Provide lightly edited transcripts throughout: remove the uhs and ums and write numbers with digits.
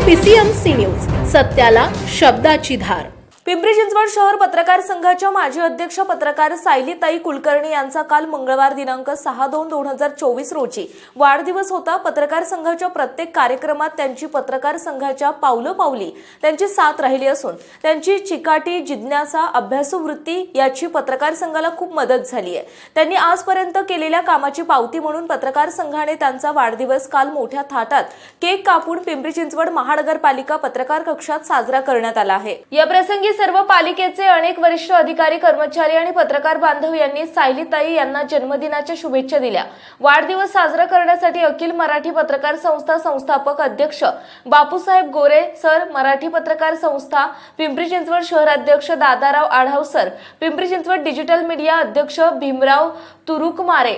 PCMC news, सत्याला शब्दाची धार। पिंपरी चिंचवड शहर पत्रकार संघाच्या माजी अध्यक्ष पत्रकार सायलीताई कुलकर्णी यांचा काल मंगळवार दिनांक 6/2/2024 रोजी वाढदिवस होता। पत्रकार संघाच्या प्रत्येक कार्यक्रमात त्यांची पत्रकार संघाच्या पावलोपावली त्यांची साथ राहिली असून त्यांची चिकाटी, जिज्ञासा, अभ्यासू वृत्ती याची पत्रकार संघाला खूप मदत झाली आहे। त्यांनी आजपर्यंत केलेल्या कामाची पावती म्हणून पत्रकार संघाने त्यांचा वाढदिवस काल मोठ्या थाटात केक कापून पिंपरी चिंचवड महानगरपालिका पत्रकार कक्षात साजरा करण्यात आला आहे। या प्रसंगी सर्व पालिकेचे अनेक वरिष्ठ अधिकारी, कर्मचारी आणि पत्रकार बांधव यांनी सायलीताई यांना जन्मदिनाच्या शुभेच्छा दिल्या। वाढदिवस साजरा करण्यासाठी अखिल मराठी पत्रकार संस्था संस्थापक अध्यक्ष बापूसाहेब गोरे सर, मराठी पत्रकार संस्था पिंपरी चिंचवड शहराध्यक्ष Dadarao Adhav sir, Pimpri Chinchwad digital media अध्यक्ष भीमराव तुरुकमारे,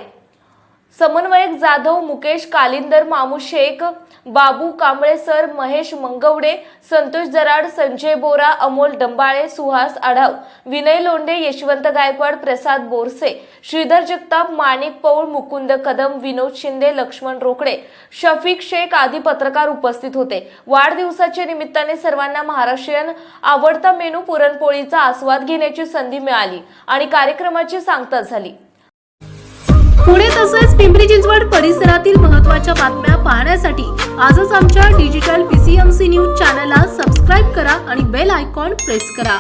समन्वयक जाधव मुकेश कालिंदर, मामू शेख, बाबू कांबळे सर, महेश मंगवडे, संतोष जराड, संजय बोरा, अमोल डंबाळे, सुहास आढाव, विनय लोंढे, यशवंत गायकवाड, प्रसाद बोरसे, श्रीधर जगताप, माणिक पौळ, मुकुंद कदम, विनोद शिंदे, लक्ष्मण रोकडे, शफीक शेख आदी पत्रकार उपस्थित होते। वाढदिवसाच्या निमित्ताने सर्वांना महाराष्ट्रीयन आवडता मेनू पुरणपोळीचा आस्वाद घेण्याची संधी मिळाली आणि कार्यक्रमाची सांगता झाली। पुणे तसेच पिंपरी चिंचवड परिसरातील महत्त्वाच्या बातम्या पाहण्यासाठी आजच आमच्या डिजिटल PCMC न्यूज चॅनलला सबस्क्राइब करा आणि बेल आयकॉन प्रेस करा।